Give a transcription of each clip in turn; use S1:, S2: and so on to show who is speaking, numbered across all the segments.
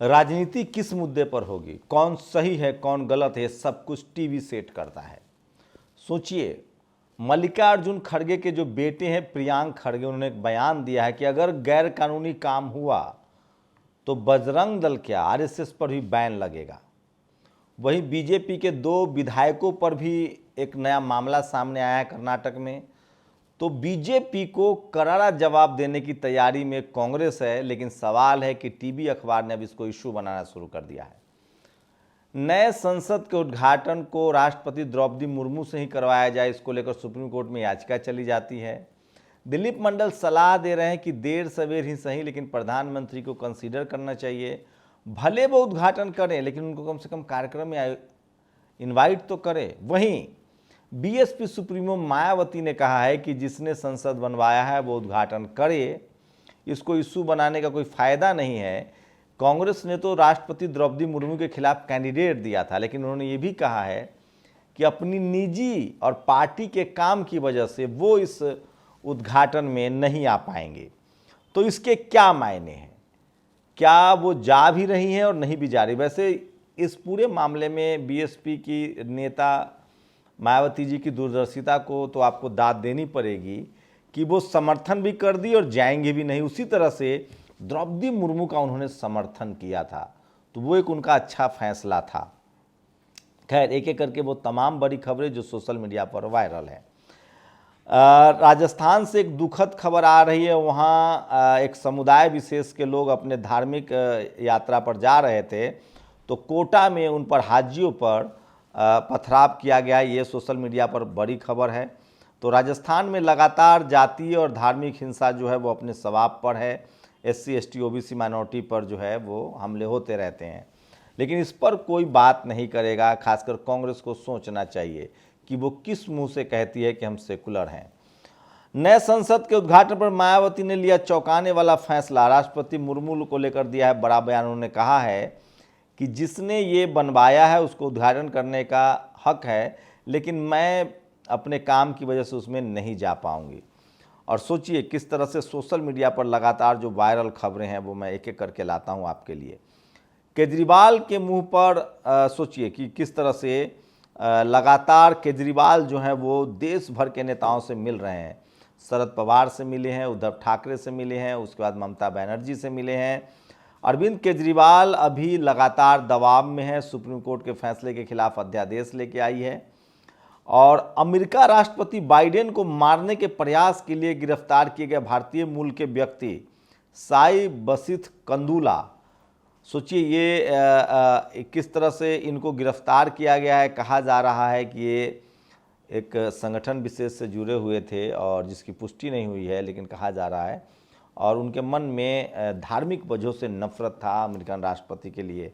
S1: राजनीति किस मुद्दे पर होगी, कौन सही है कौन गलत है, सब कुछ टीवी सेट करता है। सोचिए, मल्लिकार्जुन खड़गे के जो बेटे हैं प्रियांक खड़गे, उन्होंने एक बयान दिया है कि अगर गैर कानूनी काम हुआ तो बजरंग दल क्या आरएसएस पर भी बैन लगेगा। वहीं बीजेपी के 2 विधायकों पर भी एक नया मामला सामने आया है कर्नाटक में। तो बीजेपी को करारा जवाब देने की तैयारी में कांग्रेस है, लेकिन सवाल है कि टीवी अखबार ने अब इसको इशू बनाना शुरू कर दिया है। नए संसद के उद्घाटन को राष्ट्रपति द्रौपदी मुर्मू से ही करवाया जाए, इसको लेकर सुप्रीम कोर्ट में याचिका चली जाती है। दिलीप मंडल सलाह दे रहे हैं कि देर सवेर ही सही, लेकिन प्रधानमंत्री को कंसीडर करना चाहिए। भले वो उद्घाटन करें, लेकिन उनको कम से कम कार्यक्रम में इनवाइट तो करें। वहीं बीएसपी सुप्रीमो मायावती ने कहा है कि जिसने संसद बनवाया है वो उद्घाटन करे, इसको इशू बनाने का कोई फायदा नहीं है। कांग्रेस ने तो राष्ट्रपति द्रौपदी मुर्मू के खिलाफ कैंडिडेट दिया था, लेकिन उन्होंने ये भी कहा है कि अपनी निजी और पार्टी के काम की वजह से वो इस उद्घाटन में नहीं आ पाएंगे। तो इसके क्या मायने हैं, क्या वो जा भी रही हैं और नहीं भी जा रही। वैसे इस पूरे मामले में बीएसपी की नेता मायावती जी की दूरदर्शिता को तो आपको दाद देनी पड़ेगी कि वो समर्थन भी कर दी और जाएंगे भी नहीं। उसी तरह से द्रौपदी मुर्मू का उन्होंने समर्थन किया था, तो वो एक उनका अच्छा फैसला था। खैर, एक एक करके वो तमाम बड़ी खबरें जो सोशल मीडिया पर वायरल है। राजस्थान से एक दुखद खबर आ रही है। वहाँ एक समुदाय विशेष के लोग अपने धार्मिक यात्रा पर जा रहे थे, तो कोटा में उन पर हाजियों पर पथराव किया गया। ये सोशल मीडिया पर बड़ी खबर है। तो राजस्थान में लगातार जातीय और धार्मिक हिंसा जो है वो अपने सवाब पर है। एससी एसटी ओबीसी माइनॉरिटी पर जो है वो हमले होते रहते हैं, लेकिन इस पर कोई बात नहीं करेगा। खासकर कांग्रेस को सोचना चाहिए कि वो किस मुंह से कहती है कि हम सेकुलर हैं। नए संसद के उद्घाटन पर मायावती ने लिया चौंकाने वाला फैसला। राष्ट्रपति मुर्मू को लेकर दिया है बड़ा बयान। उन्होंने कहा है कि जिसने ये बनवाया है उसको उद्घाटन करने का हक है, लेकिन मैं अपने काम की वजह से उसमें नहीं जा पाऊंगी। और सोचिए किस तरह से सोशल मीडिया पर लगातार जो वायरल खबरें हैं वो मैं एक एक करके लाता हूं आपके लिए। केजरीवाल के मुंह पर सोचिए कि किस तरह से लगातार केजरीवाल जो है वो देश भर के नेताओं से मिल रहे हैं। शरद पवार से मिले हैं, उद्धव ठाकरे से मिले हैं, उसके बाद ममता बनर्जी से मिले हैं। अरविंद केजरीवाल अभी लगातार दबाव में है, सुप्रीम कोर्ट के फैसले के खिलाफ अध्यादेश लेके आई है। और अमेरिका राष्ट्रपति बाइडेन को मारने के प्रयास के लिए गिरफ्तार किए गए भारतीय मूल के व्यक्ति साई बसिथ कंदुला, सोचिए ये किस तरह से इनको गिरफ्तार किया गया है। कहा जा रहा है कि ये एक संगठन विशेष से जुड़े हुए थे और जिसकी पुष्टि नहीं हुई है, लेकिन कहा जा रहा है। और उनके मन में धार्मिक वजहों से नफरत था अमेरिकन राष्ट्रपति के लिए।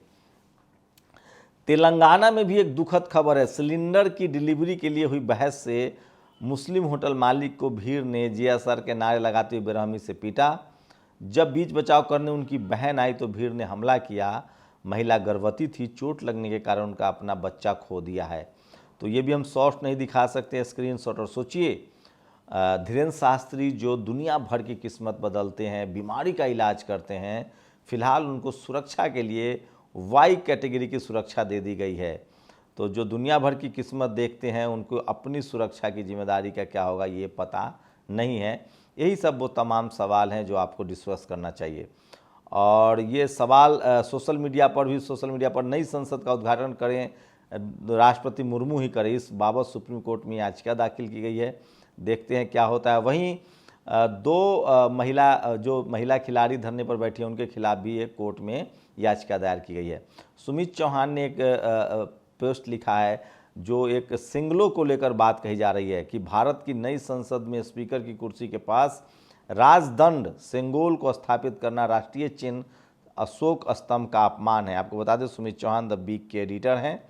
S1: तेलंगाना में भी एक दुखद खबर है। सिलेंडर की डिलीवरी के लिए हुई बहस से मुस्लिम होटल मालिक को भीड़ ने जिया सर के नारे लगाते हुए बेरहमी से पीटा। जब बीच बचाव करने उनकी बहन आई तो भीड़ ने हमला किया। महिला गर्भवती थी, चोट लगने के कारण उनका अपना बच्चा खो दिया है। तो ये भी हम शॉर्ट नहीं दिखा सकते, स्क्रीनशॉट। और सोचिए धीरेन्द्र शास्त्री जो दुनिया भर की किस्मत बदलते हैं, बीमारी का इलाज करते हैं, फिलहाल उनको सुरक्षा के लिए वाई कैटेगरी की सुरक्षा दे दी गई है। तो जो दुनिया भर की किस्मत देखते हैं उनको अपनी सुरक्षा की जिम्मेदारी का क्या होगा ये पता नहीं है। यही सब वो तमाम सवाल हैं जो आपको डिस्कस करना चाहिए। और ये सवाल सोशल मीडिया पर नई संसद का उद्घाटन करें राष्ट्रपति मुर्मू ही करें, इस बाबत सुप्रीम कोर्ट में याचिका दाखिल की गई है। देखते हैं क्या होता है। वहीं 2 महिला खिलाड़ी धरने पर बैठी हैं, उनके खिलाफ भी एक कोर्ट में याचिका दायर की गई है। सुमित चौहान ने एक पोस्ट लिखा है जो एक सिंगलों को लेकर बात कही जा रही है कि भारत की नई संसद में स्पीकर की कुर्सी के पास राजदंड सेंगोल को स्थापित करना राष्ट्रीय चिन्ह अशोक स्तंभ का अपमान है। आपको बता दें सुमित चौहान द वीक के एडिटर हैं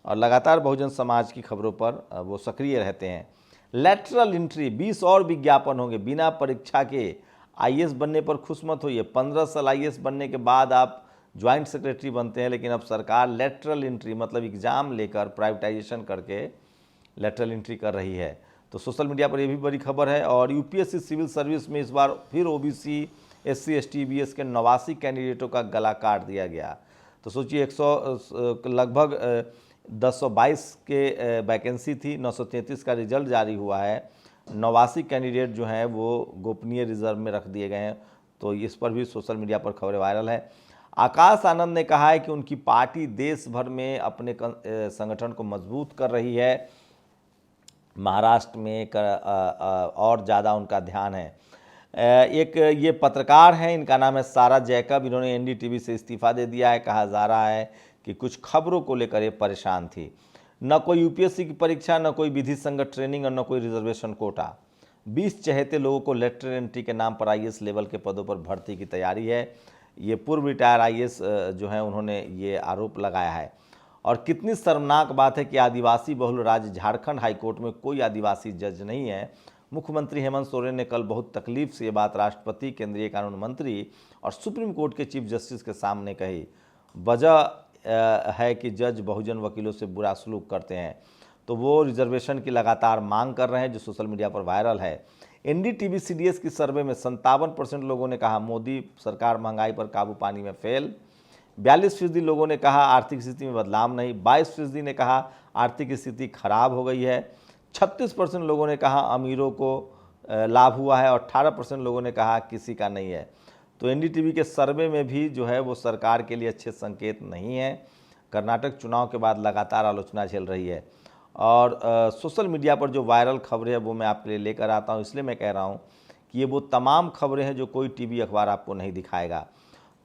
S1: और लगातार बहुजन समाज की खबरों पर वो सक्रिय रहते हैं। लेटरल एंट्री 20 और विज्ञापन होंगे। बिना परीक्षा के आईएएस बनने पर खुश मत होइए। 15 साल आईएएस बनने के बाद आप ज्वाइंट सेक्रेटरी बनते हैं, लेकिन अब सरकार लेटरल एंट्री मतलब एग्ज़ाम लेकर प्राइवेटाइजेशन करके लेटरल एंट्री कर रही है। तो सोशल मीडिया पर यह भी बड़ी खबर है। और यूपीएससी सिविल सर्विस में इस बार फिर ओबीसी SC ST EBS के 89 कैंडिडेटों का गला काट दिया गया। तो सोचिए 100 लगभग 1022 के वैकेंसी थी, 933 का रिजल्ट जारी हुआ है, 89 कैंडिडेट जो हैं वो गोपनीय रिजर्व में रख दिए गए हैं। तो इस पर भी सोशल मीडिया पर खबरें वायरल है। आकाश आनंद ने कहा है कि उनकी पार्टी देश भर में अपने संगठन को मजबूत कर रही है, महाराष्ट्र में और ज़्यादा उनका ध्यान है। एक ये पत्रकार हैं, इनका नाम है सारा जैकब, इन्होंने NDTV से इस्तीफा दे दिया है। कहा जा रहा है कि कुछ खबरों को लेकर ये परेशान थी, न कोई UPSC की परीक्षा, न कोई विधि संगत ट्रेनिंग और न कोई रिजर्वेशन कोटा। 20 चहेते लोगों को लेटरल एंट्री के नाम पर IAS लेवल के पदों पर भर्ती की तैयारी है। ये पूर्व रिटायर IAS जो हैं उन्होंने ये आरोप लगाया है। और कितनी शर्मनाक बात है कि आदिवासी बहुल राज्य झारखंड हाईकोर्ट में कोई आदिवासी जज नहीं है। मुख्यमंत्री हेमंत सोरेन ने कल बहुत तकलीफ से ये बात राष्ट्रपति, केंद्रीय कानून मंत्री और सुप्रीम कोर्ट के चीफ जस्टिस के सामने कही। वजह है कि जज बहुजन वकीलों से बुरा सलूक करते हैं। तो वो रिजर्वेशन की लगातार मांग कर रहे हैं, जो सोशल मीडिया पर वायरल है। NDTV CDS की सर्वे में 57% लोगों ने कहा मोदी सरकार महंगाई पर काबू पाने में फेल। 42% लोगों ने कहा आर्थिक स्थिति में बदलाव नहीं। 22% ने कहा आर्थिक स्थिति खराब हो गई है। 36% लोगों ने कहा अमीरों को लाभ हुआ है और 18% लोगों ने कहा किसी का नहीं है। तो NDTV के सर्वे में भी जो है वो सरकार के लिए अच्छे संकेत नहीं है। कर्नाटक चुनाव के बाद लगातार आलोचना चल रही है और सोशल मीडिया पर जो वायरल खबरें हैं वो मैं आपके लिए लेकर आता हूँ। इसलिए मैं कह रहा हूँ कि ये वो तमाम खबरें हैं जो कोई TV अखबार आपको नहीं दिखाएगा।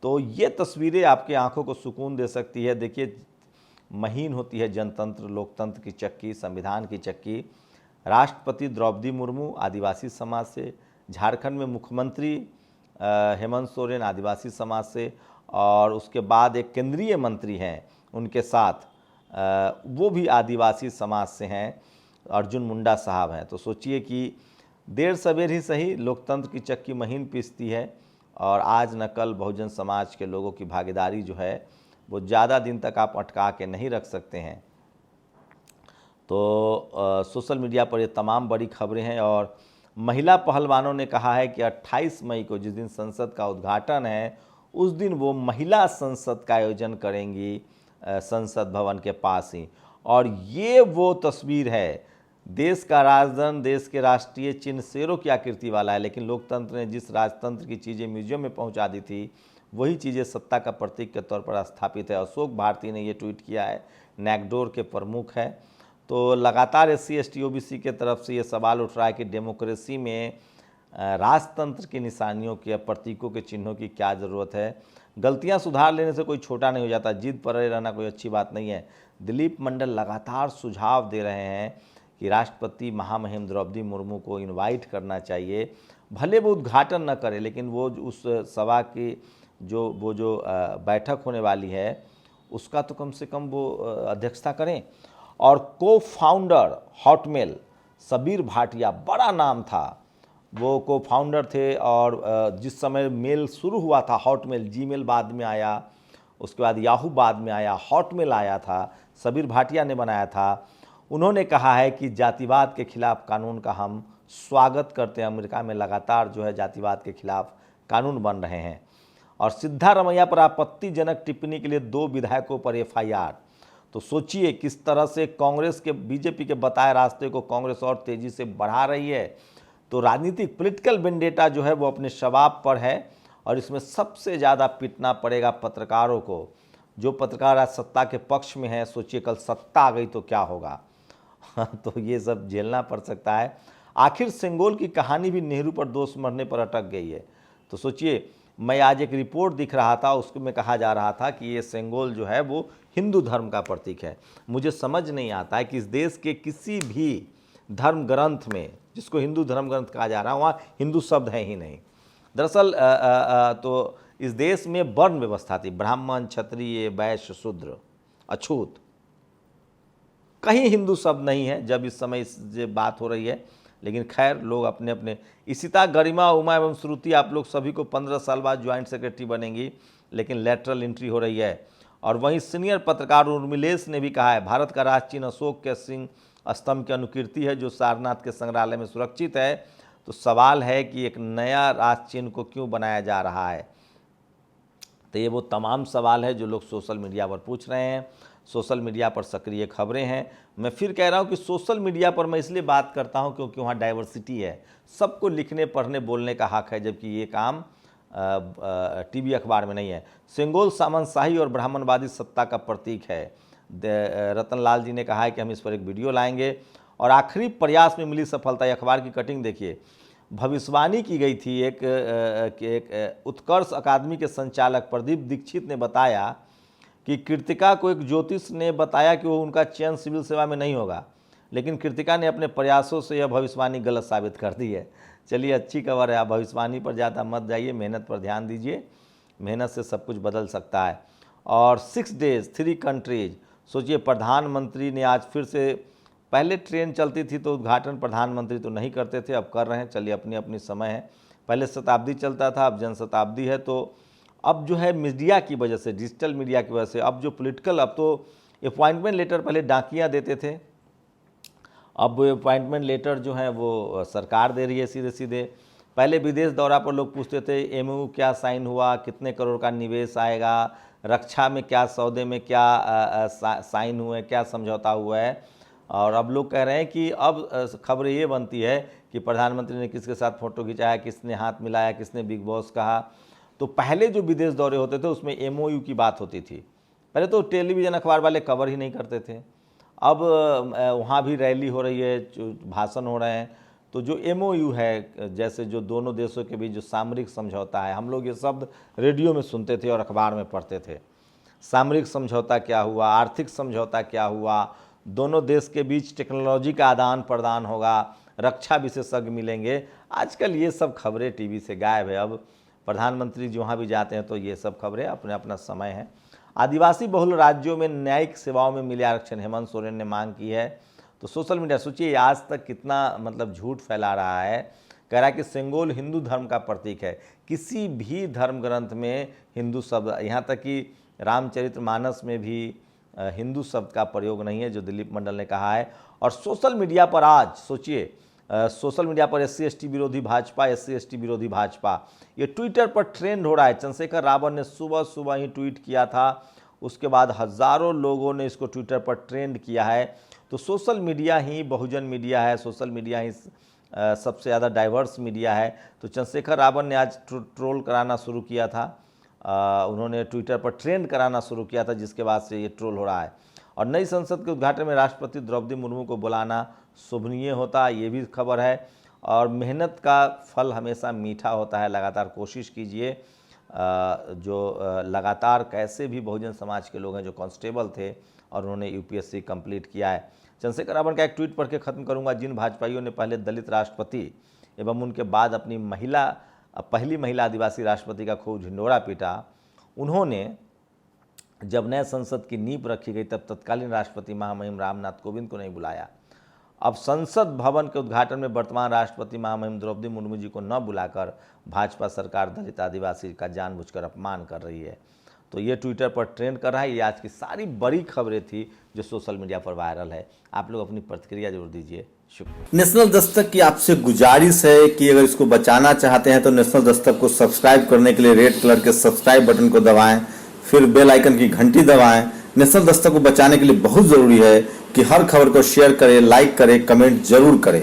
S1: तो ये तस्वीरें आपकी आंखों को सुकून दे सकती है। देखिए, महीन होती है जनतंत्र, लोकतंत्र की चक्की, संविधान की चक्की। राष्ट्रपति द्रौपदी मुर्मू आदिवासी समाज से, झारखंड में मुख्यमंत्री हेमंत सोरेन आदिवासी समाज से, और उसके बाद एक केंद्रीय मंत्री हैं उनके साथ, वो भी आदिवासी समाज से हैं, अर्जुन मुंडा साहब हैं। तो सोचिए कि देर सवेर ही सही लोकतंत्र की चक्की महीन पीसती है और आज न कल बहुजन समाज के लोगों की भागीदारी जो है वो ज़्यादा दिन तक आप अटका के नहीं रख सकते हैं। तो सोशल मीडिया पर ये तमाम बड़ी खबरें हैं। और महिला पहलवानों ने कहा है कि 28 मई को जिस दिन संसद का उद्घाटन है उस दिन वो महिला संसद का आयोजन करेंगी संसद भवन के पास ही। और ये वो तस्वीर है, देश का राजधन, देश के राष्ट्रीय चिन्ह शेरों की आकृति वाला है, लेकिन लोकतंत्र ने जिस राजतंत्र की चीज़ें म्यूजियम में पहुंचा दी थी वही चीज़ें सत्ता का प्रतीक के तौर पर स्थापित है। अशोक भारती ने ये ट्वीट किया है, नैकडोर के प्रमुख है। तो लगातार SC ST OBC के तरफ से ये सवाल उठ रहा है कि डेमोक्रेसी में राजतंत्र की निशानियों के, प्रतीकों के चिन्हों की क्या ज़रूरत है। गलतियां सुधार लेने से कोई छोटा नहीं हो जाता, जिद पर रहना कोई अच्छी बात नहीं है। दिलीप मंडल लगातार सुझाव दे रहे हैं कि राष्ट्रपति महामहिम द्रौपदी मुर्मू को इनवाइट करना चाहिए। भले वो उद्घाटन न करे, लेकिन वो उस सभा की जो बैठक होने वाली है उसका तो कम से कम वो अध्यक्षता करें। और को-फाउंडर हॉटमेल सबीर भाटिया, बड़ा नाम था, वो को-फाउंडर थे। और जिस समय मेल शुरू हुआ था हॉटमेल, जीमेल बाद में आया, उसके बाद याहू बाद में आया, हॉटमेल आया था, सबीर भाटिया ने बनाया था। उन्होंने कहा है कि जातिवाद के खिलाफ कानून का हम स्वागत करते हैं। अमेरिका में लगातार जो है जातिवाद के खिलाफ कानून बन रहे हैं। और सिद्धारमैया पर आपत्तिजनक टिप्पणी के लिए 2 विधायकों पर FIR। तो सोचिए किस तरह से कांग्रेस के, बीजेपी के बताए रास्ते को कांग्रेस और तेजी से बढ़ा रही है। तो राजनीतिक पॉलिटिकल वेंडेटा जो है वो अपने शबाब पर है और इसमें सबसे ज़्यादा पिटना पड़ेगा पत्रकारों को। जो पत्रकार आज सत्ता के पक्ष में है, सोचिए कल सत्ता आ गई तो क्या होगा। तो ये सब झेलना पड़ सकता है। आखिर सेंगोल की कहानी भी नेहरू पर दोष मरने पर अटक गई है। तो सोचिए, मैं आज एक रिपोर्ट दिख रहा था, उसमें कहा जा रहा था कि ये सेंगोल जो है वो हिंदू धर्म का प्रतीक है। मुझे समझ नहीं आता है कि इस देश के किसी भी धर्म ग्रंथ में, जिसको हिंदू धर्म ग्रंथ कहा जा रहा है, वहाँ हिंदू शब्द है ही नहीं। दरअसल तो इस देश में वर्ण व्यवस्था थी, ब्राह्मण, क्षत्रिय, वैश्य, शूद्र, अछूत, कहीं हिंदू शब्द नहीं है जब इस समय इस बात हो रही है। लेकिन खैर, लोग अपने अपने, इशिता, गरिमा, उमा एवं श्रुति, आप लोग सभी को 15 साल बाद ज्वाइंट सेक्रेटरी बनेंगी, लेकिन लेटरल एंट्री हो रही है। और वहीं सीनियर पत्रकार उर्मिलेश ने भी कहा है, भारत का राष्ट्र चिन्ह अशोक के सिंह स्तंभ की अनुकीर्ति है जो सारनाथ के संग्रहालय में सुरक्षित है। तो सवाल है कि एक नया राष्ट्र चिन्ह को क्यों बनाया जा रहा है। तो ये वो तमाम सवाल है जो लोग सोशल मीडिया पर पूछ रहे हैं, सोशल मीडिया पर सक्रिय खबरें हैं। मैं फिर कह रहा हूँ कि सोशल मीडिया पर मैं इसलिए बात करता हूँ क्योंकि वहाँ डाइवर्सिटी है, सबको लिखने पढ़ने बोलने का हक है, जबकि ये काम टीवी अखबार में नहीं है। सेंगोल सामंतशाही और ब्राह्मणवादी सत्ता का प्रतीक है। रतन लाल जी ने कहा है कि हम इस पर एक वीडियो लाएंगे। और आखिरी प्रयास में मिली सफलता, ये अखबार की कटिंग देखिए। भविष्यवाणी की गई थी एक उत्कर्ष अकादमी के संचालक प्रदीप दीक्षित ने बताया कि कृतिका को एक ज्योतिष ने बताया कि वो उनका चयन सिविल सेवा में नहीं होगा, लेकिन कृतिका ने अपने प्रयासों से यह भविष्यवाणी गलत साबित कर दी है। चलिए, अच्छी खबर है। आप भविष्यवाणी पर ज़्यादा मत जाइए, मेहनत पर ध्यान दीजिए, मेहनत से सब कुछ बदल सकता है। और 6 डेज 3 कंट्रीज, सोचिए प्रधानमंत्री ने आज फिर से, पहले ट्रेन चलती थी तो उद्घाटन प्रधानमंत्री तो नहीं करते थे, अब कर रहे हैं। चलिए, अपनी अपनी समय है। पहले शताब्दी चलता था, अब जनशताब्दी है। तो अब जो है मीडिया की वजह से, डिजिटल मीडिया की वजह से, अब जो पॉलिटिकल, अब तो अपॉइंटमेंट लेटर पहले डाकिया देते थे, अब अपॉइंटमेंट लेटर जो है वो सरकार दे रही है सीधे सीधे। पहले विदेश दौरा पर लोग पूछते थे एमओयू क्या साइन हुआ, कितने करोड़ का निवेश आएगा, रक्षा में क्या सौदे में क्या साइन हुए, क्या समझौता हुआ है। और अब लोग कह रहे हैं कि अब खबरें ये बनती है कि प्रधानमंत्री ने किसके साथ फ़ोटो खिंचाया, किसने हाथ मिलाया, किसने बिग बॉस कहा। तो पहले जो विदेश दौरे होते थे उसमें एमओयू की बात होती थी। पहले तो टेलीविज़न अखबार वाले कवर ही नहीं करते थे। अब वहाँ भी रैली हो रही है, भाषण हो रहे हैं। तो जो एमओयू है, जैसे जो दोनों देशों के बीच जो सामरिक समझौता है, हम लोग ये शब्द रेडियो में सुनते थे और अखबार में पढ़ते थे। सामरिक समझौता क्या हुआ, आर्थिक समझौता क्या हुआ, दोनों देश के बीच टेक्नोलॉजी का आदान प्रदान होगा, रक्षा विशेषज्ञ मिलेंगे। आजकल ये सब खबरें टीवी से गायब है। अब प्रधानमंत्री जहाँ भी जाते हैं तो ये सब खबरें, अपने अपना समय है। आदिवासी बहुल राज्यों में न्यायिक सेवाओं में मिले आरक्षण, हेमंत सोरेन ने मांग की है। तो सोशल मीडिया, सोचिए आज तक कितना मतलब झूठ फैला रहा है। कह रहा है कि सेंगोल हिंदू धर्म का प्रतीक है। किसी भी धर्म ग्रंथ में हिंदू शब्द, यहाँ तक कि रामचरितमानस में भी हिंदू शब्द का प्रयोग नहीं है, जो दिलीप मंडल ने कहा है। और सोशल मीडिया पर आज सोचिए, सोशल मीडिया पर SC/ST विरोधी भाजपा, SC/ST विरोधी भाजपा, ये ट्विटर पर ट्रेंड हो रहा है। चंद्रशेखर रावत ने सुबह सुबह ही ट्वीट किया था, उसके बाद हज़ारों लोगों ने इसको ट्विटर पर ट्रेंड किया है। तो सोशल मीडिया ही बहुजन मीडिया है, सोशल मीडिया ही सबसे ज़्यादा डाइवर्स मीडिया है। तो चंद्रशेखर रावत ने आज ट्रोल कराना शुरू किया था, उन्होंने ट्विटर पर ट्रेंड कराना शुरू किया था, जिसके बाद से ये ट्रोल हो रहा है। और नई संसद के उद्घाटन में राष्ट्रपति द्रौपदी मुर्मू को बुलाना शुभनीय होता, ये भी खबर है। और मेहनत का फल हमेशा मीठा होता है, लगातार कोशिश कीजिए। जो लगातार कैसे भी बहुजन समाज के लोग हैं जो कांस्टेबल थे और उन्होंने UPSC कंप्लीट किया है। चंद्रशेखर रावत का एक ट्वीट पढ़ के ख़त्म करूंगा। जिन भाजपाइयों ने पहले दलित राष्ट्रपति एवं उनके बाद अपनी पहली महिला आदिवासी राष्ट्रपति का खूब झिंडोरा पीटा, उन्होंने जब नए संसद की नींव रखी गई तब तत्कालीन राष्ट्रपति महामहिम रामनाथ कोविंद को नहीं बुलाया। अब संसद भवन के उद्घाटन में वर्तमान राष्ट्रपति महामहिम द्रौपदी मुर्मू जी को न बुलाकर भाजपा सरकार दलित आदिवासी का जानबूझकर अपमान कर रही है। तो ये ट्विटर पर ट्रेंड कर रहा है। ये आज की सारी बड़ी खबरें थी जो सोशल मीडिया पर वायरल है। आप लोग अपनी प्रतिक्रिया जरूर दीजिए। शुक्रिया।
S2: नेशनल दस्तक की आपसे गुजारिश है कि अगर इसको बचाना चाहते हैं तो नेशनल दस्तक को सब्सक्राइब करने के लिए रेड कलर के सब्सक्राइब बटन को दबाएं, फिर बेल आइकन की घंटी दबाएं। नेशनल दस्तक को बचाने के लिए बहुत जरूरी है कि हर खबर को शेयर करें, लाइक करें, कमेंट जरूर करें।